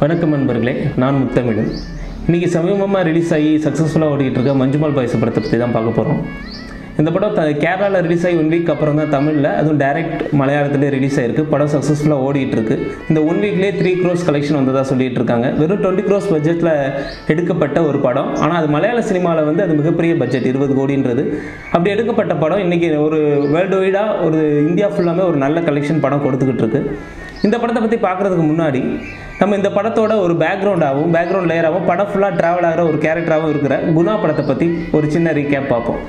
வணக்கம் நண்பர்களே, நான் முத்தமிழன். இன்றைக்கி சமீபமாக ரிலீஸ் ஆகி சக்ஸஸ்ஃபுல்லாக ஓடிக்கிட்டு இருக்க மஞ்சுமல் பாய்ஸ் படத்தை பற்றி தான் பார்க்க போகிறோம். இந்த படம் கேரளாவில் ரிலீஸ் ஆகி 1 வீக் அப்புறம் தான் தமிழில், அதுவும் டைரக்ட் மலையாளத்திலே ரிலீஸ் ஆகிருக்கு. படம் சக்ஸஸ்ஃபுல்லாக ஓடிட்டு இருக்கு. இந்த 1 வீக்லேயே 3 crores கலெக்ஷன் வந்ததாக சொல்லிட்டு இருக்காங்க. வெறும் 20 crores பட்ஜெட்டில் எடுக்கப்பட்ட ஒரு படம். ஆனால் அது மலையாள சினிமாவில் வந்து அது மிகப்பெரிய பட்ஜெட், 20 கோடின்றது. அப்படி எடுக்கப்பட்ட படம் இன்றைக்கி ஒரு வேர்ல்டு வைடாக ஒரு இந்தியா ஃபுல்லாமே ஒரு நல்ல கலெக்ஷன் படம் கொடுத்துக்கிட்டு இருக்கு. இந்த படத்தை பற்றி பார்க்குறதுக்கு முன்னாடி நம்ம இந்த படத்தோட ஒரு பேக்ரவுண்ட் லேயராகவும் படம் ஃபுல்லாக ட்ராவல் ஆகிற ஒரு கேரக்டராகவும் இருக்கிற குணா படத்தை பற்றி ஒரு சின்ன ரீகேப் பார்ப்போம்.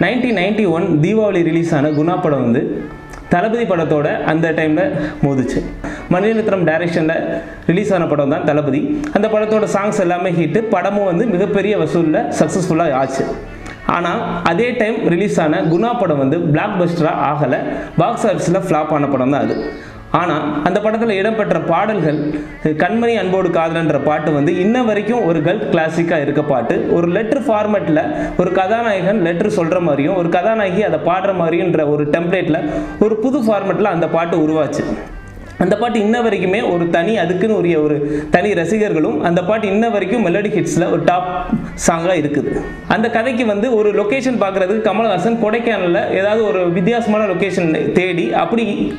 1991 தீபாவளி ரிலீஸ் ஆன குணா படம் வந்து தளபதி படத்தோட அந்த டைமில் மோதிச்சு. மணிரத்னம் டைரக்ஷனில் ரிலீஸ் ஆன படம் தான் தளபதி. அந்த படத்தோட சாங்ஸ் எல்லாமே ஹிட்டு, படமும் வந்து மிகப்பெரிய வசூலில் சக்ஸஸ்ஃபுல்லாக ஆச்சு. ஆனால் அதே டைம் ரிலீஸ் ஆன குணா படம் வந்து பிளாக் பஸ்டராக ஆகலை, பாக்ஸ் ஆஃபீஸில் ஃப்ளாப் ஆன படம் தான் அது. ஆனால் அந்த படத்தில் இடம்பெற்ற பாடல்கள், கண்மணி அன்போடு காதலன்ற பாட்டு வந்து இன்ன வரைக்கும் ஒரு கல்ட் கிளாசிக்காக இருக்க பாட்டு. ஒரு லெட்டர் ஃபார்மேட்டில் ஒரு கதாநாயகன் லெட்டர் சொல்கிற மாதிரியும் ஒரு கதாநாயகி அதை பாடுற மாதிரியும்ன்ற ஒரு டெம்ப்ளேட்டில் ஒரு புது ஃபார்மேட்டில் அந்த பாட்டு உருவாச்சு. அந்த பாட்டு இன்ன வரைக்குமே ஒரு அதுக்குன்னு உரிய ஒரு தனி ரசிகர்களும், அந்த பாட்டு இன்ன வரைக்கும் மெலடி ஹிட்ஸில் ஒரு டாப் சாங்காக இருக்குது. அந்த கதைக்கு வந்து ஒரு லொக்கேஷன் பார்க்குறதுக்கு கமல்ஹாசன் கொடைக்கானலில் ஏதாவது ஒரு வித்தியாசமான லொக்கேஷன்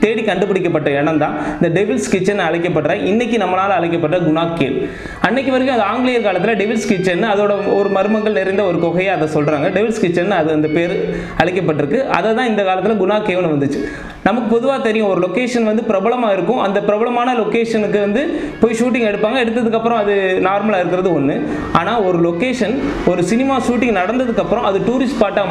தேடி கண்டுபிடிக்கப்பட்ட இடம் தான் இந்த டெவில்ஸ் கிச்சன் அழைக்கப்படுற, இன்னைக்கு நம்மளால் அழைக்கப்படுற குணா கேவ். அன்னைக்கு வரைக்கும் அது ஆங்கிலேயர் காலத்தில் டெவில்ஸ் கிச்சன், அதோட ஒரு மர்மங்கள் நிறைந்த ஒரு குகையை அதை சொல்கிறாங்க. டெவில்ஸ் கிச்சன் அது அந்த பேர் அழைக்கப்பட்டிருக்கு. அதை தான் இந்த காலத்தில் குணா கேவ்னு வந்துச்சு. நமக்கு பொதுவாக தெரியும், ஒரு லொக்கேஷன் வந்து பிரபலமாக இருக்கும், அந்த பிரபலமான லொக்கேஷனுக்கு வந்து போய் ஷூட்டிங் எடுப்பாங்க, எடுத்ததுக்கப்புறம் அது நார்மலாக இருக்கிறது ஒன்று. ஆனால் ஒரு லொக்கேஷன் ஒரு சினிமா ஷூட்டிங் நடந்ததுக்கப்புறம் அது டூரிஸ்ட் ஸ்பாட்டாக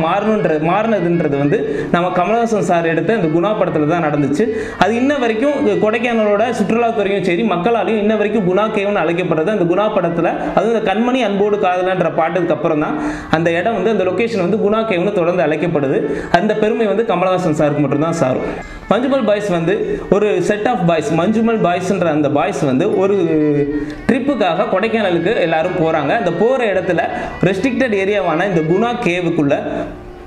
மாறினதுன்றது வந்து நம்ம கமல்ஹாசன் சார் எடுத்த இந்த குணா படத்தில் தான் நடந்துச்சு. அது இன்ன வரைக்கும் கொடைக்கானலோட சுற்றுலாத்துறையும் சரி மக்களாலையும் இன்ன வரைக்கும் குணா கேவ்னு அழைக்கப்படுறது. அந்த குணா படத்தில் அதுவும் இந்த கண்மணி அன்போடு காதலன்ற பாட்டுக்கு அப்புறம் தான் அந்த இடம் வந்து அந்த லொக்கேஷன் வந்து குணா கேவ்னு தொடர்ந்து அழைக்கப்படுது. அந்த பெருமை வந்து கமல்ஹாசன் சாருக்கு மட்டும்தான் சாரும். மஞ்சுமல் பாய்ஸ் வந்து ஒரு செட் ஆஃப் பாய்ஸ், மஞ்சுமல் பாய்ஸ்ன்ற அந்த பாய்ஸ் வந்து ஒரு ட்ரிப்புக்காக கொடைக்கானலுக்கு எல்லாரும் போகிறாங்க. அந்த போகிற இடத்துல ரெஸ்ட்ரிக்டட் ஏரியாவான இந்த குணா கேவுக்குள்ளே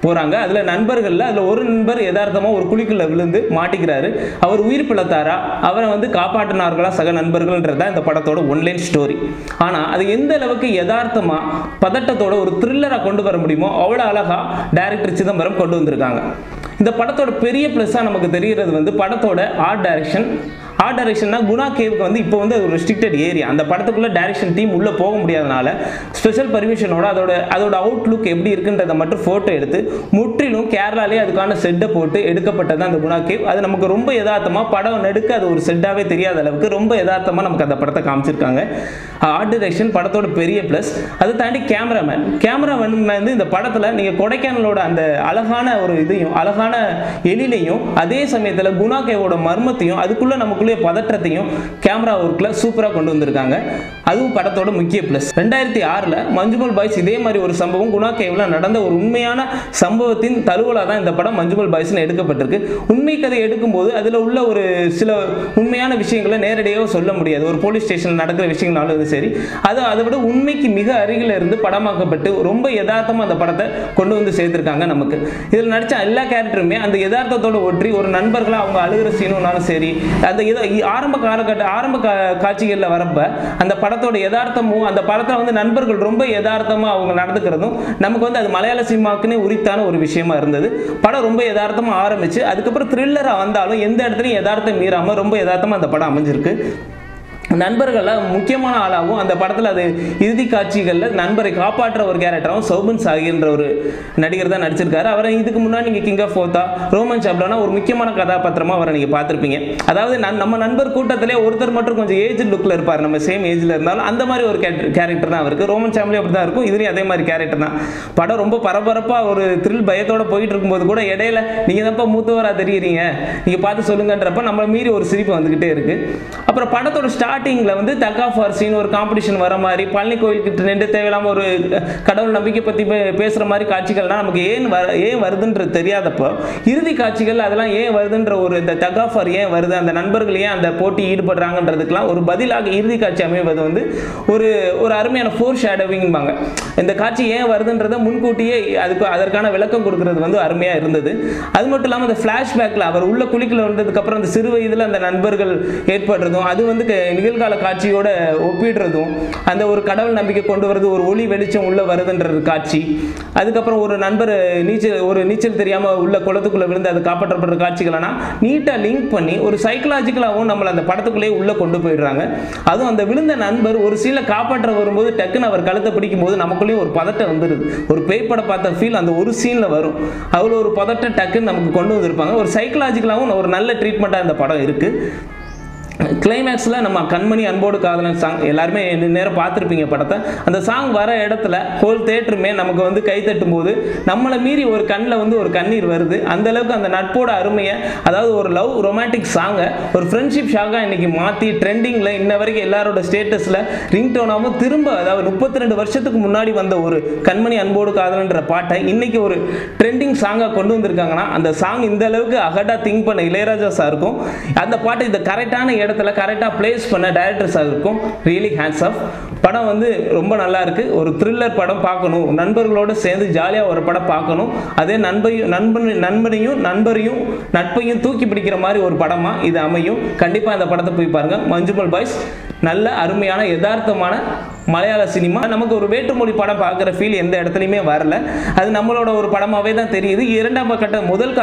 போகிறாங்க. அதில் நண்பர்களில் அதில் ஒரு நண்பர் யதார்த்தமாக ஒரு குழிக்குள்ளே விழுந்து மாட்டிக்கிறாரு. அவர் உயிர் பிழைத்தாரா, அவரை வந்து காப்பாற்றினார்களா சக நண்பர்கள்ன்றதான் இந்த படத்தோட ஒன்லைன் ஸ்டோரி. ஆனால் அது எந்த அளவுக்கு யதார்த்தமாக பதட்டத்தோட ஒரு த்ரில்லராக கொண்டு வர முடியுமோ அவ்வளோ அழகாக டைரக்டர் சிதம்பரம் கொண்டு வந்திருக்காங்க. இந்த படத்தோட பெரிய ப்ளஸ்ஸாக நமக்கு தெரிகிறது வந்து படத்தோட ஆர்ட் டைரக்ஷன்னா குணா கேவுக்கு வந்து இப்போ வந்து ஒரு ரெஸ்ட்ரிக்டட் ஏரியா, அந்த படத்துக்குள்ளே டைரக்ஷன் டீம் உள்ளே போக முடியாதனால ஸ்பெஷல் பர்மிஷனோட அதோட அவுட்லுக் எப்படி இருக்குன்றதை மட்டும் ஃபோட்டோ எடுத்து முற்றிலும் கேரளாலே அதுக்கான செட்டை போட்டு எடுக்கப்பட்டது அந்த குணா கேவ். அது நமக்கு ரொம்ப யதார்த்தமாக படம் நடுக்க அது ஒரு செட்டாகவே தெரியாத அளவுக்கு ரொம்ப யதார்த்தமாக நமக்கு அந்த படத்தை காமிச்சிருக்காங்க. ஆர்ட் டைரக்ஷன் படத்தோட பெரிய ப்ளஸ். அதை தாண்டி கேமராமேன் வந்து இந்த படத்தில் நீங்கள் கொடைக்கானலோட அந்த அழகான ஒரு இதையும் அழகான எழிலையும் அதே சமயத்தில் குணா கேவோட மர்மத்தையும் அதுக்குள்ளே நமக்குள்ளே பதற்றத்தையும் கேமரா ஒர்க்கில் சூப்பராக கொண்டு வந்திருக்காங்க. அதுவும் படத்தோட முக்கிய ப்ளஸ். 2006 மஞ்சுமல் பாய்ஸ் இதே மாதிரி ஒரு சம்பவம் குணா கேவ்ல நடந்த ஒரு உண்மையான சம்பவத்தின் தழுவலாக தான் இந்த படம் மஞ்சுமல் பாய்ஸ்னு எடுக்கப்பட்டிருக்கு. உண்மை கதை எடுக்கும்போது அதில் உள்ள ஒரு சில உண்மையான விஷயங்களை நேரடியாக சொல்ல முடியாது. ஒரு போலீஸ் ஸ்டேஷனில் நடக்கிற விஷயங்களாலும் சரி, அதை விட உண்மைக்கு மிக அருகில் இருந்து படமாக்கப்பட்டு ரொம்ப யதார்த்தமாக அந்த படத்தை கொண்டு வந்து சேர்த்திருக்காங்க. நமக்கு இதில் நடித்த எல்லா கேரக்டருமே அந்த யதார்த்தத்தோட ஒற்றி ஒரு நண்பர்களாக அவங்க அழுகிற சீனுனாலும் சரி, அந்த ஆரம்ப காட்சிகளில் வரப்ப அந்த படத்தோட யதார்த்தமும் அந்த படத்தில் வந்து நண்பர்கள் ரொம்ப யதார்த்தமாக அவங்க நடந்துக்கிறதும் நமக்கு வந்து அது மலையாள சினிமாவுக்குன்னே உரித்தான ஒரு விஷயமா இருந்தது. படம் ரொம்ப யதார்த்தமாக ஆரம்பிச்சு அதுக்கப்புறம் த்ரில்லராக வந்தாலும் எந்த இடத்துலையும் யதார்த்தம் மீறாமல் ரொம்ப யதார்த்தமாக அந்த படம் அமைஞ்சிருக்கு. நண்பர்களில் முக்கியமான ஆளாகவும் அந்த படத்தில் அது இறுதி காட்சிகளில் நண்பரை காப்பாற்ற ஒரு கேரக்டராகவும் சௌபன் சாகின்ற ஒரு நடிகர் தான் நடிச்சிருக்காரு. அவரை இதுக்கு முன்னாடி நீங்கள் கிங் ஆஃப் போத்தா, ரோமன் சாப்லானா ஒரு முக்கியமான கதாபாத்திரமாக அவரை நீங்கள் பார்த்துருப்பீங்க. அதாவது நம்ம நண்பர் கூட்டத்திலே ஒருத்தர் மட்டும் கொஞ்சம் ஏஜ் லுக்கில் இருப்பார், நம்ம சேம் ஏஜில் இருந்தாலும் அந்த மாதிரி ஒரு கேரக்டர் தான் அவருக்கு. ரோமன் சாப்லே அப்படி தான் இருக்கும், இதுலேயும் அதே மாதிரி கேரக்டர் தான். படம் ரொம்ப பரபரப்பாக ஒரு த்ரில் பயத்தோடு போயிட்டு இருக்கும்போது கூட இடையில நீங்கள் தான்ப்பா மூத்தவராக தெரியுறீங்க, நீங்கள் பார்த்து சொல்லுங்கன்றப்ப நம்மளை மீறி ஒரு சிரிப்பு வந்துக்கிட்டே இருக்குது. அப்புறம் படத்தோட ஸ்டார்டிங்கில் வந்து தக்கா ஃபார் சீன் ஒரு காம்படிஷன் வர மாதிரி பழனி கோயிலுக்கு நின்று தேவையில்லாமல் ஒரு கடவுள் நம்பிக்கை பற்றி பேசுகிற மாதிரி காட்சிகள்லாம் நமக்கு ஏன் வருதுன்றது தெரியாதப்போ இறுதி காட்சிகள் அதெல்லாம் ஏன் வருதுன்ற ஒரு இந்த தக்கா ஃபார் ஏன் வருது, அந்த நண்பர்கள் ஏன் அந்த போட்டி ஈடுபடுறாங்கன்றதுக்கெல்லாம் ஒரு பதிலாக இறுதி காட்சி அமைவது வந்து ஒரு அருமையான ஃபோர் ஷேடோவிங்பாங்க. இந்த காட்சி ஏன் வருதுன்றதை முன்கூட்டியே அதற்கான விளக்கம் கொடுக்கறது வந்து அருமையாக இருந்தது. அது மட்டும் இல்லாமல் அந்த ஃப்ளாஷ்பேக்கில் அவர் உள்ள குளிக்கல வந்ததுக்கப்புறம் அந்த சிறு வயதில் அந்த நண்பர்கள் ஏற்படுறதும் அது வந்து நிகழ்கால காட்சியோட ஒப்பிடுறதும், அந்த ஒரு கடவுள் நம்பிக்கை கொண்டு வரது, ஒரு ஒளி வெளிச்சம் உள்ள வருதுன்றது காட்சி, அதுக்கப்புறம் ஒரு நண்பர் நீச்சல் தெரியாமல் உள்ள குளத்துக்குள்ளே விழுந்து அது காப்பாற்றப்படுற காட்சிகளெல்லாம் நீட்டாக லிங்க் பண்ணி ஒரு சைக்கலாஜிக்கலாகவும் நம்மளை அந்த படத்துக்குள்ளேயே உள்ளே கொண்டு போயிடுறாங்க. அதுவும் அந்த விழுந்த நண்பர் ஒரு சீலை காப்பாற்ற வரும்போது டக்குன்னு அவர் கழுத்தை பிடிக்கும் போது நமக்குள்ளேயும் ஒரு பதட்டம் வந்துடுது. ஒரு பேய் படம் பார்த்த ஃபீல் அந்த ஒரு சீனில் வரும். அவ்வளோ ஒரு பதட்டம் டக்குன்னு நமக்கு கொண்டு வந்திருப்பாங்க. ஒரு சைக்கலாஜிக்கலாகவும் ஒரு நல்ல ட்ரீட்மெண்ட்டாக இந்த படம் இருக்குது. கிளைமேக்ஸில் நம்ம கண்மணி அன்போடு காதலன் சாங் எல்லாருமே நேரம் பார்த்துருப்பீங்க படத்தை. அந்த சாங் வர இடத்துல ஹோல் தேட்டருமே நமக்கு வந்து கை தட்டும் போது நம்மளை மீறி ஒரு கண்ணில் வந்து ஒரு கண்ணீர் வருது. அந்த அளவுக்கு அந்த நட்போட அருமையை, அதாவது ஒரு லவ் ரொமான்டிக் சாங்கை ஒரு ஃப்ரெண்ட்ஷிப் ஷாக்காக இன்னைக்கு மாற்றி ட்ரெண்டிங்கில் இன்ன வரைக்கும் எல்லாரோட ஸ்டேட்டஸில் ரிங்டோனாகவும் திரும்ப, அதாவது 32 வருஷத்துக்கு முன்னாடி வந்த ஒரு கண்மணி அன்போடு காதலன்ற பாட்டை இன்னைக்கு ஒரு ட்ரெண்டிங் சாங்காக கொண்டு வந்திருக்காங்கன்னா அந்த சாங் இந்த அளவுக்கு அகடாக திங்க் பண்ண இளையராஜா சாருக்கும், அந்த பாட்டை இந்த கரெக்டான இடத்துல கரெக்டாக பிளேஸ் பண்ண டைரக்டர்ஸாக இருக்கும். Really hands off. படம் வந்து ரொம்ப நல்லா இருக்கு. ஒரு த்ரில்லர் படம் பார்க்கணும், நண்பர்களோடு சேர்ந்து ஜாலியாக ஒரு படம் பார்க்கணும், அதே நட்பையும் தூக்கி பிடிக்கிற மாதிரி ஒரு படமாக இது அமையும். கண்டிப்பாக இந்த படத்தை போய் பாருங்க. மஞ்சுமல் பாய்ஸ் நல்ல அருமையான யதார்த்தமான மலையாள சினிமா. நமக்கு ஒரு வேற்றுமொழி படம் பார்க்குற ஃபீல் எந்த இடத்துலையுமே வரல. அது நம்மளோட ஒரு படமாகவே தான் தெரியுது. இரண்டாம் கட்ட முதல்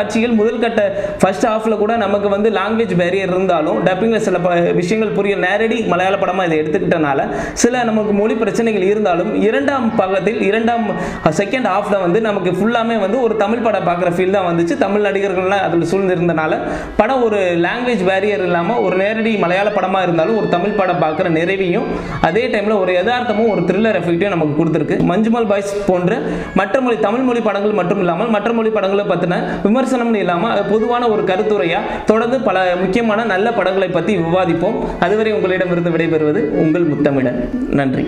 கட்ட ஃபர்ஸ்ட் ஹாஃபில் கூட நமக்கு வந்து லாங்குவேஜ் பேரியர் இருந்தாலும் டப்பிங்கில் சில விஷயங்கள் புரிய நேரடி மலையாள படமாக இதை எடுத்துக்கிட்டனால சில நமக்கு மொழி பிரச்சனைகள் இருந்தாலும் இரண்டாம் செகண்ட் ஹாஃபில் வந்து நமக்கு ஃபுல்லாமே வந்து ஒரு தமிழ் படம் பார்க்குற ஃபீல் தான் வந்துச்சு. தமிழ் நடிகர்கள்லாம் அதில் சூழ்ந்திருந்தனால படம் ஒரு லாங்குவேஜ் பேரியர் இல்லாமல் ஒரு நேரடி மலையாள படமாக இருந்தாலும் ஒரு தமிழ் படம் பார்க்குற நிறைவையும் அதே டைமில் ஒரு யதார்த்தமும் ஒரு த்ரில்லர் எஃபெக்ட்டையும் நமக்கு கொடுத்துருக்கு. மஞ்சுமல் பாய்ஸ் போன்ற மற்ற மொழி தமிழ் மொழி படங்கள் மட்டும் இல்லாமல் மற்ற மொழி படங்களை பற்றின விமர்சனம்னு இல்லாமல் பொதுவான ஒரு கருத்துரையாக தொடர்ந்து பல முக்கியமான நல்ல படங்களை பற்றி விவாதிப்போம். அதுவரை உங்களிடமிருந்து விடைபெறுவது உங்கள் முத்தமிழன். நன்றி.